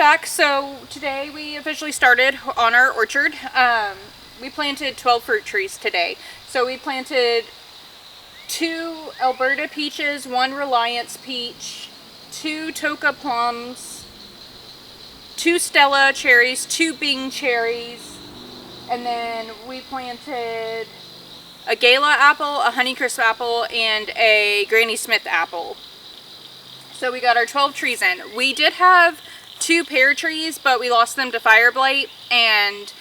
back. So today we officially started on our orchard. We planted 12 fruit trees today. So we planted 2 Alberta peaches, 1 Reliance peach, 2 Toka plums, 2 Stella cherries, 2 Bing cherries, and then we planted a Gala apple, a Honeycrisp apple, and a Granny Smith apple. So we got our 12 trees in. We did have 2 pear trees, but we lost them to fire blight, and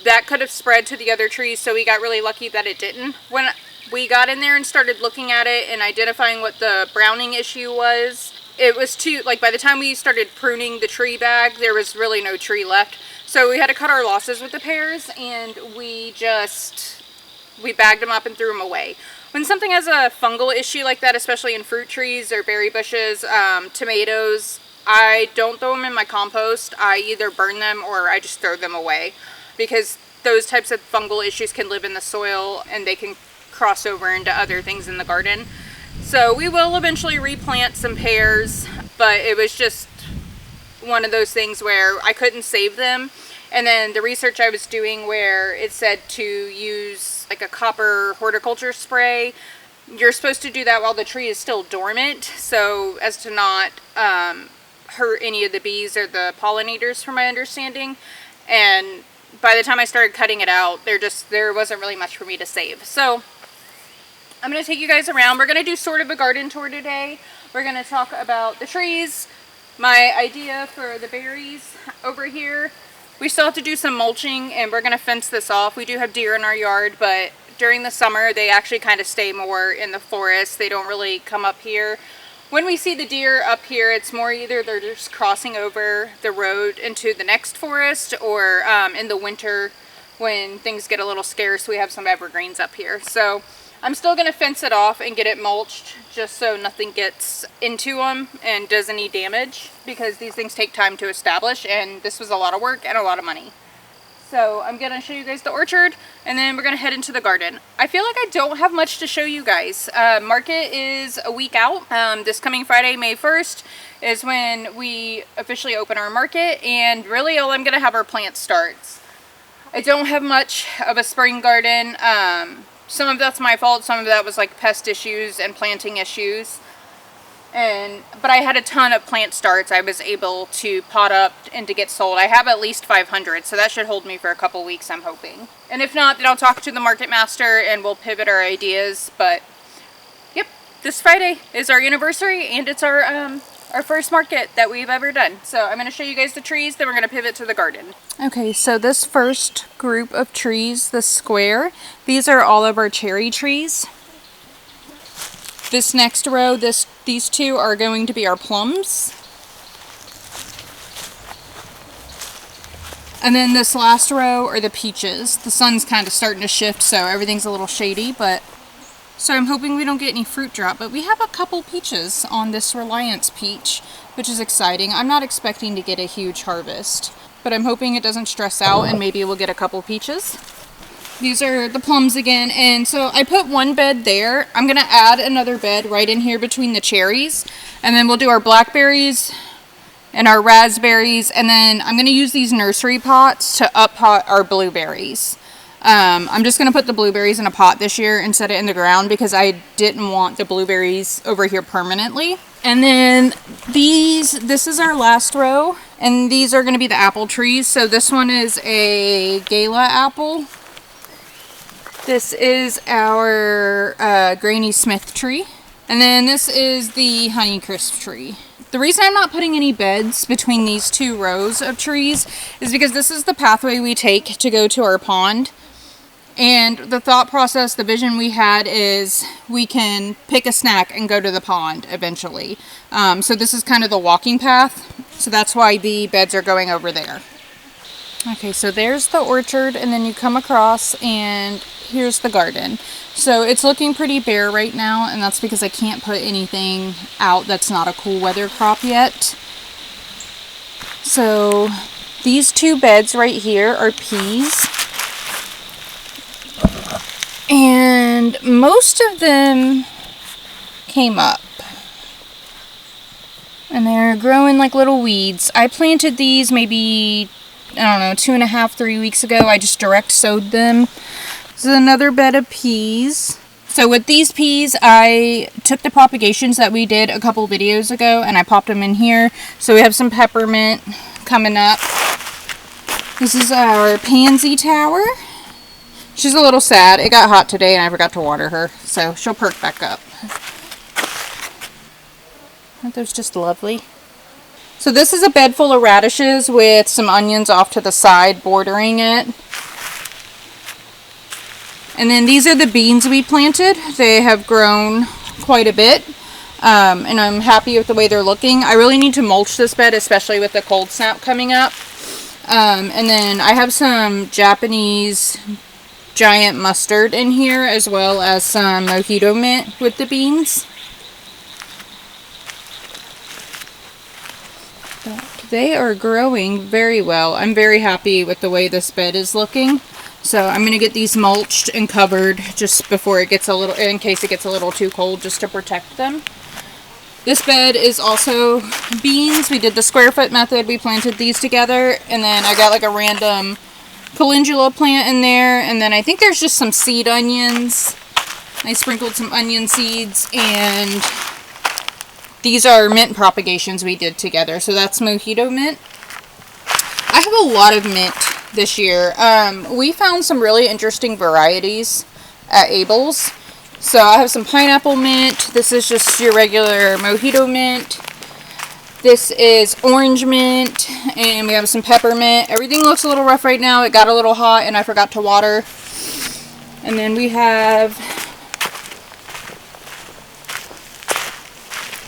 that could have spread to the other trees, so we got really lucky that it didn't. When we got in there and started looking at it and identifying what the browning issue was, it was too, like by the time we started pruning the tree bag, there was really no tree left. So we had to cut our losses with the pears, and we bagged them up and threw them away. When something has a fungal issue like that, especially in fruit trees or berry bushes, tomatoes, I don't throw them in my compost. I either burn them or I just throw them away, because those types of fungal issues can live in the soil and they can cross over into other things in the garden. So we will eventually replant some pears, but it was just one of those things where I couldn't save them. And then the research I was doing where it said to use like a copper horticulture spray, you're supposed to do that while the tree is still dormant, so as to not hurt any of the bees or the pollinators, from my understanding. And by the time I started cutting it out, there wasn't really much for me to save. So I'm going to take you guys around. We're going to do sort of a garden tour today. We're going to talk about the trees, my idea for the berries over here. We still have to do some mulching, and we're going to fence this off. We do have deer in our yard, but during the summer they actually kind of stay more in the forest. They don't really come up here. When we see the deer up here, it's more either they're just crossing over the road into the next forest, or in the winter when things get a little scarce, we have some evergreens up here. So I'm still going to fence it off and get it mulched just so nothing gets into them and does any damage, because these things take time to establish, and this was a lot of work and a lot of money. So I'm going to show you guys the orchard, and then we're going to head into the garden. I feel like I don't have much to show you guys. Market is a week out. This coming Friday, May 1st, is when we officially open our market, and really all I'm going to have are plant starts. I don't have much of a spring garden. Some of that's my fault. Some of that was like pest issues and planting issues. But I had a ton of plant starts I was able to pot up and to get sold. I have at least 500, so that should hold me for a couple weeks, I'm hoping. And if not, then I'll talk to the market master and we'll pivot our ideas. But yep, this Friday is our anniversary, and it's our first market that we've ever done. So I'm going to show you guys the trees, then we're going to pivot to the garden. Okay, so this first group of trees, the square, these are all of our cherry trees. This next row, these 2 are going to be our plums. And then this last row are the peaches. The sun's kind of starting to shift, so everything's a little shady, but so I'm hoping we don't get any fruit drop. But we have a couple peaches on this Reliance peach, which is exciting. I'm not expecting to get a huge harvest, but I'm hoping it doesn't stress out and maybe we'll get a couple peaches. These are the plums again, and so I put 1 bed there. I'm going to add another bed right in here between the cherries, and then we'll do our blackberries and our raspberries, and then I'm going to use these nursery pots to up pot our blueberries. I'm just going to put the blueberries in a pot this year and set it in the ground because I didn't want the blueberries over here permanently. And then this is our last row, and these are going to be the apple trees. So this one is a Gala apple. This is our Granny Smith tree. And then this is the Honeycrisp tree. The reason I'm not putting any beds between these 2 rows of trees is because this is the pathway we take to go to our pond. And the thought process, the vision we had is we can pick a snack and go to the pond eventually. So this is kind of the walking path. So that's why the beds are going over there. Okay, so there's the orchard, and then you come across and here's the garden. So it's looking pretty bare right now, and that's because I can't put anything out that's not a cool weather crop yet. So these 2 beds right here are peas. And most of them came up. And they're growing like little weeds. I planted these maybe, I don't know, 2.5, 3 weeks ago. I just direct sowed them. This is another bed of peas. So with these peas, I took the propagations that we did a couple videos ago and I popped them in here. So we have some peppermint coming up. This is our pansy tower. She's a little sad. It got hot today and I forgot to water her. So she'll perk back up. Aren't those just lovely? So this is a bed full of radishes with some onions off to the side bordering it. And then these are the beans we planted. They have grown quite a bit. And I'm happy with the way they're looking. I really need to mulch this bed, especially with the cold snap coming up. And then I have some Japanese giant mustard in here, as well as some mojito mint with the beans. But they are growing very well. I'm very happy with the way this bed is looking. So I'm going to get these mulched and covered just before it gets a little, in case it gets a little too cold, just to protect them. This bed is also beans. We did the square foot method. We planted these together, and then I got like a random calendula plant in there, and then I think there's just some seed onions. I sprinkled some onion seeds, and these are mint propagations we did together. So that's mojito mint. I have a lot of mint this year. We found some really interesting varieties at Abel's. So I have some pineapple mint. This is just your regular mojito mint. This is orange mint, and we have some peppermint. Everything looks a little rough right now. It got a little hot and I forgot to water. And then we have,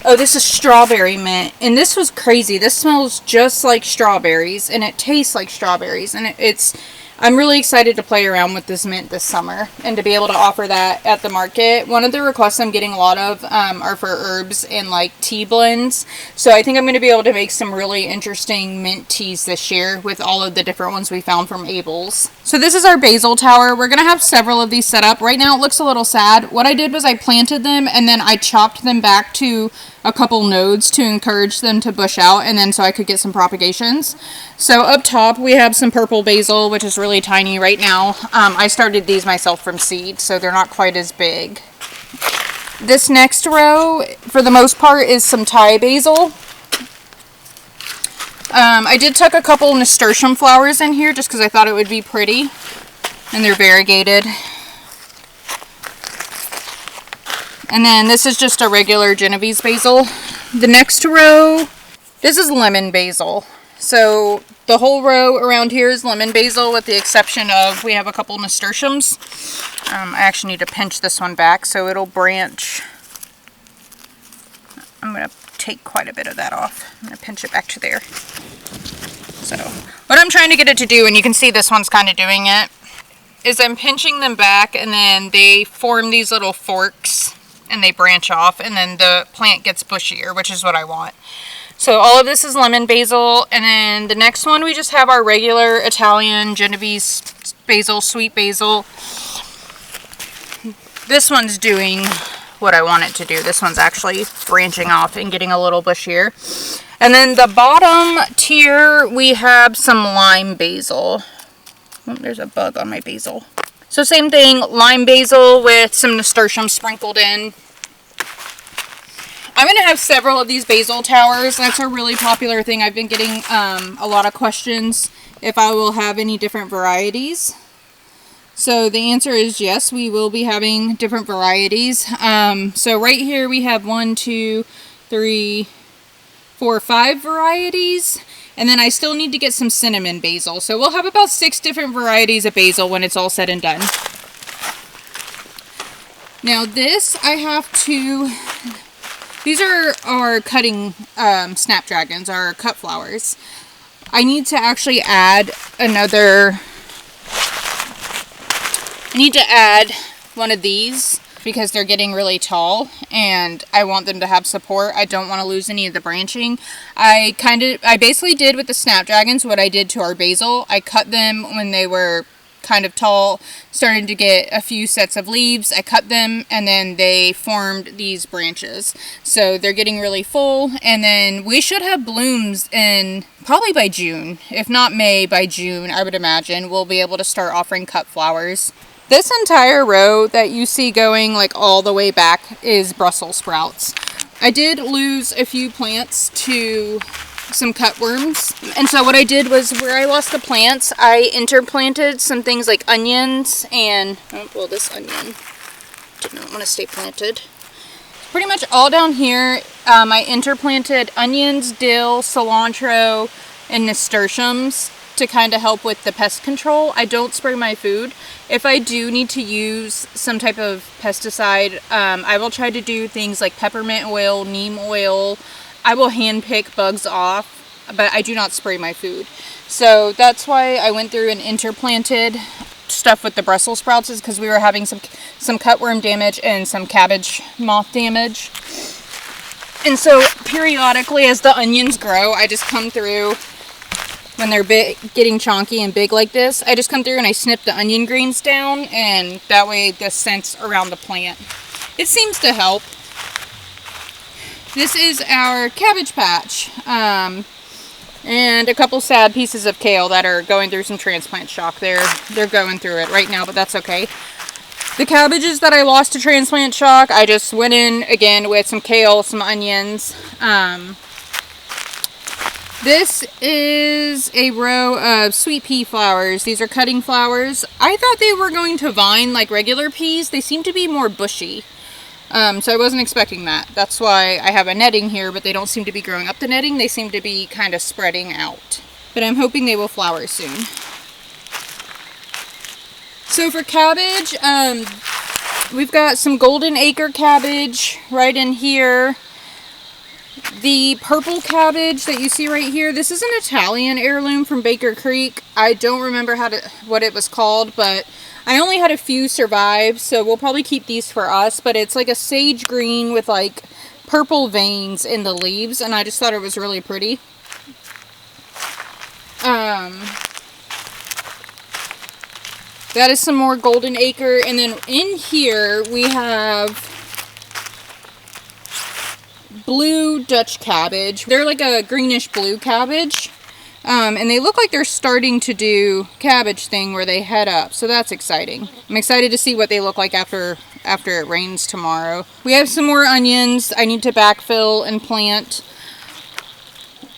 oh, this is strawberry mint, and this was crazy. This smells just like strawberries, and it tastes like strawberries, and I'm really excited to play around with this mint this summer and to be able to offer that at the market. One of the requests I'm getting a lot of are for herbs and like tea blends. So I think I'm going to be able to make some really interesting mint teas this year with all of the different ones we found from Abel's. So this is our basil tower. We're going to have several of these set up. Right now it looks a little sad. What I did was I planted them and then I chopped them back to a couple nodes to encourage them to bush out, and then so I could get some propagations. So up top we have some purple basil, which is really tiny right now. I started these myself from seed, so they're not quite as big. This next row, for the most part, is some Thai basil. I did tuck a couple nasturtium flowers in here just because I thought it would be pretty, and they're variegated. And then this is just a regular Genovese basil. The next row, this is lemon basil. So the whole row around here is lemon basil, with the exception of we have a couple nasturtiums. I actually need to pinch this one back so it'll branch. I'm going to take quite a bit of that off. I'm going to pinch it back to there. So what I'm trying to get it to do, and you can see this one's kind of doing it, is I'm pinching them back, and then they form these little forks and they branch off, and then the plant gets bushier, which is what I want. So all of this is lemon basil, and then the next one we just have our regular Italian Genovese basil, sweet basil. This one's doing what I want it to do. This one's actually branching off and getting a little bushier. And then the bottom tier we have some lime basil. Oh, there's a bug on my basil. So same thing, lime basil with some nasturtium sprinkled in. I'm going to have several of these basil towers. That's a really popular thing. I've been getting a lot of questions if I will have any different varieties. So the answer is yes, we will be having different varieties. So right here we have 1, 2, 3, 4, 5 varieties. And then I still need to get some cinnamon basil. So we'll have about 6 different varieties of basil when it's all said and done. Now this I have to... These are our cutting snapdragons, our cut flowers. I need to actually add another... I need to add one of these because they're getting really tall and I want them to have support. I don't want to lose any of the branching. I basically did with the snapdragons what I did to our basil. I cut them when they were kind of tall, starting to get a few sets of leaves. I cut them and then they formed these branches. So they're getting really full, and then we should have blooms in probably by June. If not May, by June, I would imagine we'll be able to start offering cut flowers. This entire row that you see going like all the way back is Brussels sprouts. I did lose a few plants to some cutworms, and so what I did was, where I lost the plants, I interplanted some things like onions and, oh well, this onion did not want to stay planted. Pretty much all down here, I interplanted onions, dill, cilantro, and nasturtiums to kind of help with the pest control. I don't spray my food. If I do need to use some type of pesticide, I will try to do things like peppermint oil, neem oil. I will hand pick bugs off, but I do not spray my food. So that's why I went through and interplanted stuff with the Brussels sprouts, is because we were having some cutworm damage and some cabbage moth damage. And so periodically, as the onions grow, I just come through, when they're getting chonky and big like this, I just come through and I snip the onion greens down, and that way the scents around the plant. It seems to help. This is our cabbage patch, and a couple sad pieces of kale that are going through some transplant shock. They're going through it right now, but that's okay. The cabbages that I lost to transplant shock, I just went in again with some kale, some onions. This is a row of sweet pea flowers. These are cutting flowers. I thought they were going to vine like regular peas. They seem to be more bushy. So I wasn't expecting that. That's why I have a netting here, but they don't seem to be growing up the netting. They seem to be kind of spreading out. But I'm hoping they will flower soon. So for cabbage, we've got some golden acre cabbage right in here. The purple cabbage that you see right here, this is an Italian heirloom from Baker Creek. I don't remember what it was called, but I only had a few survive, so we'll probably keep these for us. But it's like a sage green with like purple veins in the leaves, and I just thought it was really pretty. That is some more golden acre, and then in here we have blue Dutch cabbage. They're like a greenish blue cabbage, and they look like they're starting to do cabbage thing where they head up, so that's exciting. I'm excited to see what they look like after it rains tomorrow. We have some more onions I need to backfill and plant.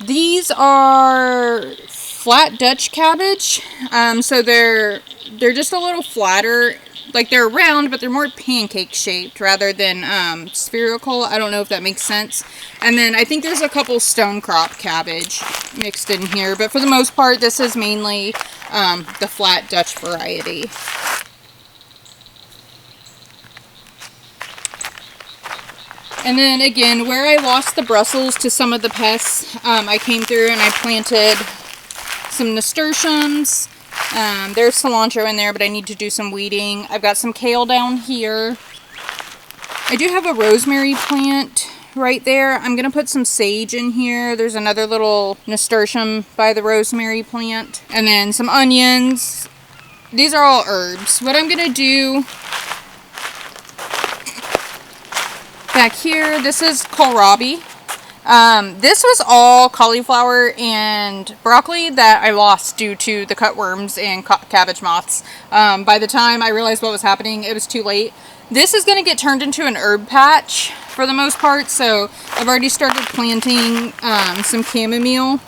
These are flat Dutch cabbage, so they're just a little flatter. Like, they're round, but they're more pancake shaped rather than spherical. I don't know if that makes sense. And then I think there's a couple stone crop cabbage mixed in here, but for the most part, this is mainly the flat Dutch variety. And then again, where I lost the Brussels to some of the pests, I came through and I planted some nasturtiums. There's cilantro in there, but I need to do some weeding. I've got some kale down here. I do have a rosemary plant right there. I'm going to put some sage in here. There's another little nasturtium by the rosemary plant. And then some onions. These are all herbs. What I'm going to do back here, this is kohlrabi. This was all cauliflower and broccoli that I lost due to the cutworms and cabbage moths. By the time I realized what was happening, it was too late. This is going to get turned into an herb patch for the most part, so I've already started planting some chamomile.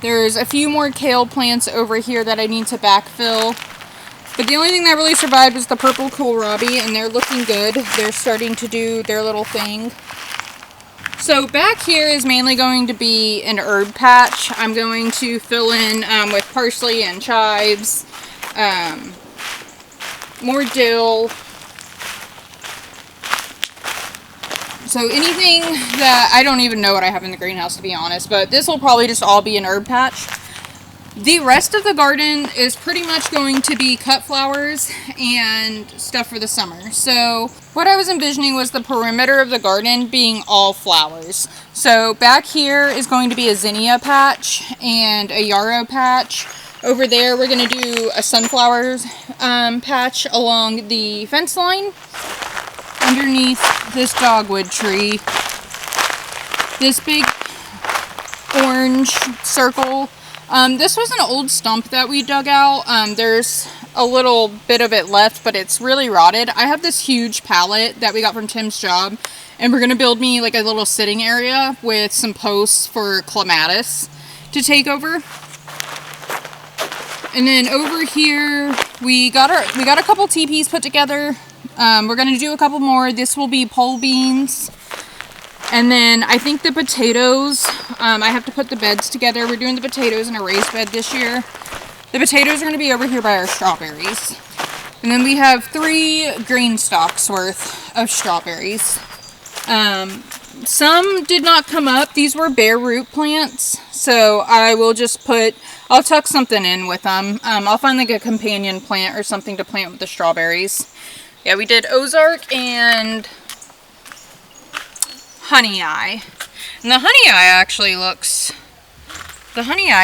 There's a few more kale plants over here that I need to backfill. But the only thing that really survived was the purple kohlrabi, and they're looking good. They're starting to do their little thing. So back here is mainly going to be an herb patch. I'm going to fill in with parsley and chives, more dill. So anything that, I don't even know what I have in the greenhouse, to be honest, but this will probably just all be an herb patch. The rest of the garden is pretty much going to be cut flowers and stuff for the summer. So what I was envisioning was the perimeter of the garden being all flowers. So back here is going to be a zinnia patch and a yarrow patch. Over there, we're going to do a sunflower patch along the fence line underneath this dogwood tree. This big orange circle. This was an old stump that we dug out. There's a little bit of it left, but it's really rotted. I have this huge pallet that we got from Tim's job, and we're going to build me like a little sitting area with some posts for clematis to take over. And then over here, we got a couple teepees put together. We're going to do a couple more. This will be pole beans. And then I think the potatoes, I have to put the beds together. We're doing the potatoes in a raised bed this year. The potatoes are going to be over here by our strawberries. And then we have 3 green stalks worth of strawberries. Some did not come up. These were bare root plants. So I will just I'll tuck something in with them. I'll find like a companion plant or something to plant with the strawberries. Yeah, we did Ozark and Honey Eye. And the Honey Eye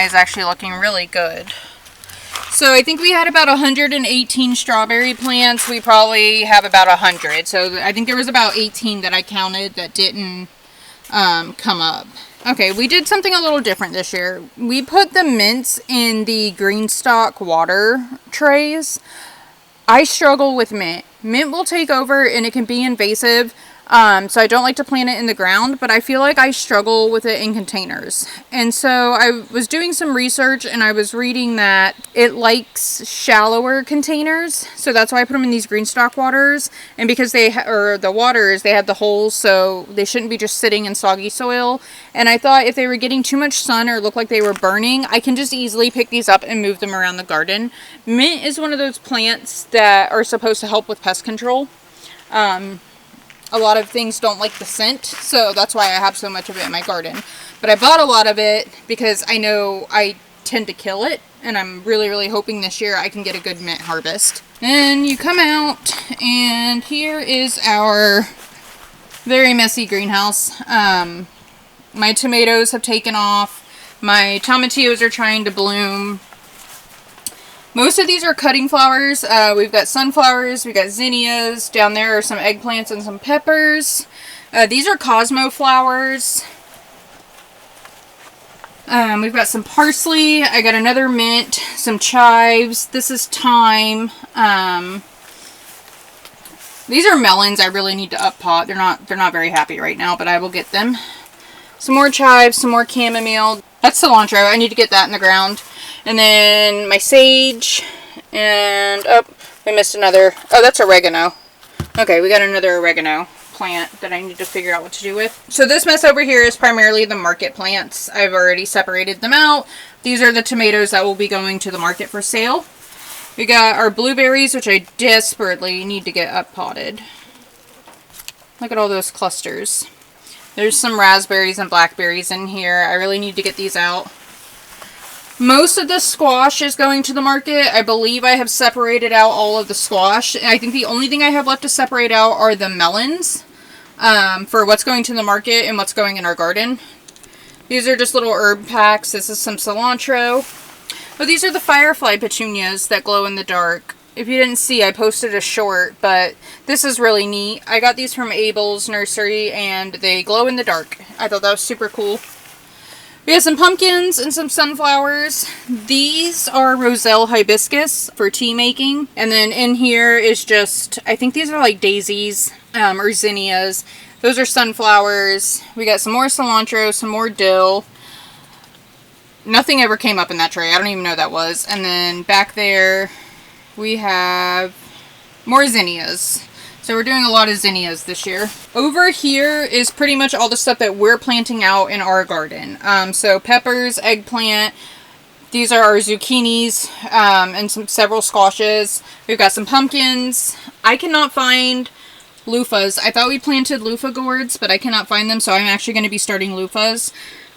is actually looking really good. So I think we had about 118 strawberry plants. We probably have about 100. So I think there was about 18 that I counted that didn't come up. Okay, we did something a little different this year. We put the mints in the green stalk water trays. I struggle with mint. Mint will take over and it can be invasive. So I don't like to plant it in the ground, but I feel like I struggle with it in containers. And so I was doing some research and I was reading that it likes shallower containers. So that's why I put them in these green stalk waters. And because they have the holes, so they shouldn't be just sitting in soggy soil. And I thought if they were getting too much sun or looked like they were burning, I can just easily pick these up and move them around the garden. Mint is one of those plants that are supposed to help with pest control. A lot of things don't like the scent, so that's why I have so much of it in my garden. But I bought a lot of it because I know I tend to kill it, and I'm really, really hoping this year I can get a good mint harvest. Then you come out, and here is our very messy greenhouse. My tomatoes have taken off. My tomatillos are trying to bloom. Most of these are cutting flowers. We've got sunflowers, we've got zinnias. Down there are some eggplants and some peppers. These are Cosmo flowers. We've got some parsley. I got another mint, some chives. This is thyme. These are melons I really need to up pot. They're not very happy right now, but I will get them. Some more chives, some more chamomile. That's cilantro. I need to get that in the ground. And then my sage, and we missed another. Oh, that's oregano. Okay, we got another oregano plant that I need to figure out what to do with. So this mess over here is primarily the market plants. I've already separated them out. These are the tomatoes that will be going to the market for sale. We got our blueberries, which I desperately need to get up potted. Look at all those clusters. There's some raspberries and blackberries in here. I really need to get these out. Most of the squash is going to the market. I believe I have separated out all of the squash. I think the only thing I have left to separate out are the melons for what's going to the market and what's going in our garden. These are just little herb packs. This is some cilantro. Oh, these are the firefly petunias that glow in the dark. If you didn't see, I posted a short, but this is really neat. I got these from Abel's Nursery, and they glow in the dark. I thought that was super cool. We have some pumpkins and some sunflowers. These are Roselle hibiscus for tea making. And then in here is just, I think these are like daisies or zinnias. Those are sunflowers. We got some more cilantro, some more dill. Nothing ever came up in that tray. I don't even know what that was. And then back there we have more zinnias. So we're doing a lot of zinnias this year. Over here is pretty much all the stuff that we're planting out in our garden. So peppers, eggplant, these are our zucchinis, and several squashes. We've got some pumpkins. I cannot find loofahs. I thought we planted loofah gourds, but I cannot find them, so I'm actually going to be starting loofahs.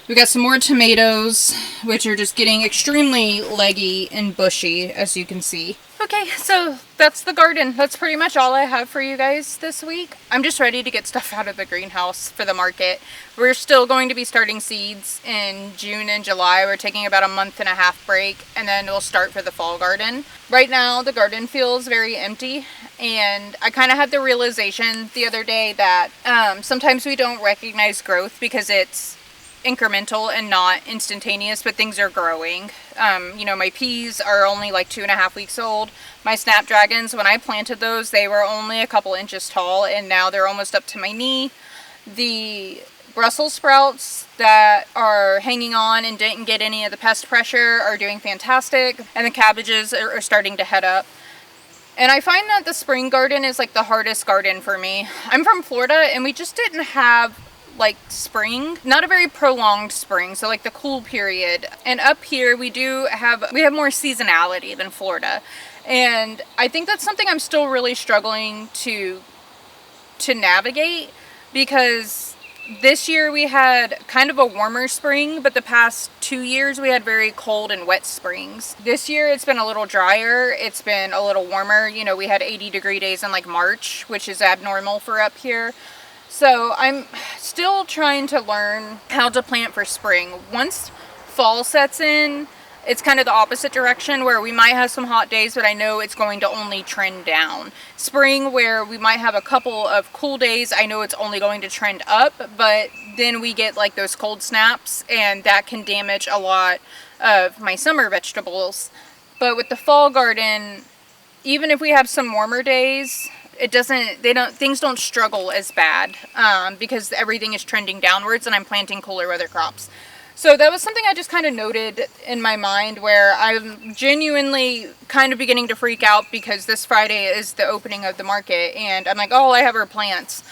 We got some more tomatoes, which are just getting extremely leggy and bushy, as you can see. Okay, so that's the garden. That's pretty much all I have for you guys this week. I'm just ready to get stuff out of the greenhouse for the market. We're still going to be starting seeds in June and July. We're taking about a month and a half break, and then we'll start for the fall garden. Right now, the garden feels very empty, and I kind of had the realization the other day that sometimes we don't recognize growth because it's incremental and not instantaneous, but things are growing. My peas are only like 2.5 weeks old. My snapdragons, when I planted those, they were only a couple inches tall, and now they're almost up to my knee. The Brussels sprouts that are hanging on and didn't get any of the pest pressure are doing fantastic, and the cabbages are starting to head up. And I find that the spring garden is like the hardest garden for me. I'm from Florida, and we just didn't have like spring, not a very prolonged spring, so like the cool period. And up here we have more seasonality than Florida, and I think that's something I'm still really struggling to navigate, because this year we had kind of a warmer spring, but the past 2 years we had very cold and wet springs. This year it's been a little drier, it's been a little warmer. We had 80-degree days in like March, which is abnormal for up here. So I'm still trying to learn how to plant for spring. Once fall sets in, it's kind of the opposite direction, where we might have some hot days, but I know it's going to only trend down. Spring, where we might have a couple of cool days, I know it's only going to trend up, but then we get like those cold snaps, and that can damage a lot of my summer vegetables. But with the fall garden, even if we have some warmer days, things don't struggle as bad, because everything is trending downwards and I'm planting cooler weather crops. So that was something I just kind of noted in my mind, where I'm genuinely kind of beginning to freak out, because this Friday is the opening of the market, and I'm like, oh, all I have are plants.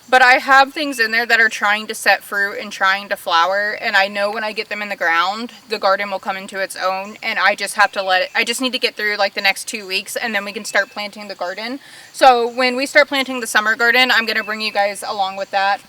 But I have things in there that are trying to set fruit and trying to flower, and I know when I get them in the ground, the garden will come into its own, and I just have to I just need to get through like the next 2 weeks, and then we can start planting the garden. So when we start planting the summer garden, I'm going to bring you guys along with that.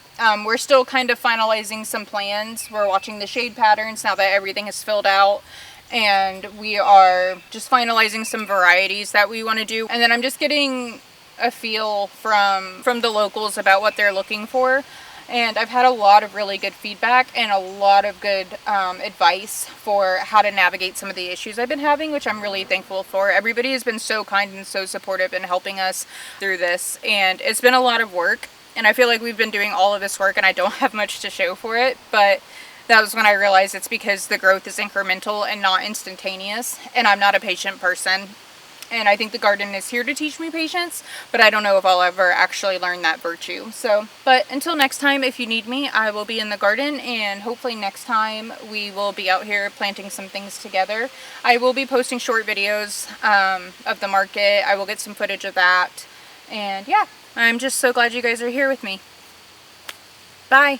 We're still kind of finalizing some plans. We're watching the shade patterns now that everything is filled out, and we are just finalizing some varieties that we want to do. And then I'm just getting a feel from the locals about what they're looking for, and I've had a lot of really good feedback and a lot of good advice for how to navigate some of the issues I've been having, which I'm really thankful for. Everybody has been so kind and so supportive in helping us through this, and it's been a lot of work, and I feel like we've been doing all of this work and I don't have much to show for it. But that was when I realized it's because the growth is incremental and not instantaneous, and I'm not a patient person. And I think the garden is here to teach me patience, but I don't know if I'll ever actually learn that virtue. But until next time, if you need me, I will be in the garden, and hopefully next time we will be out here planting some things together. I will be posting short videos of the market. I will get some footage of that. And yeah, I'm just so glad you guys are here with me. Bye.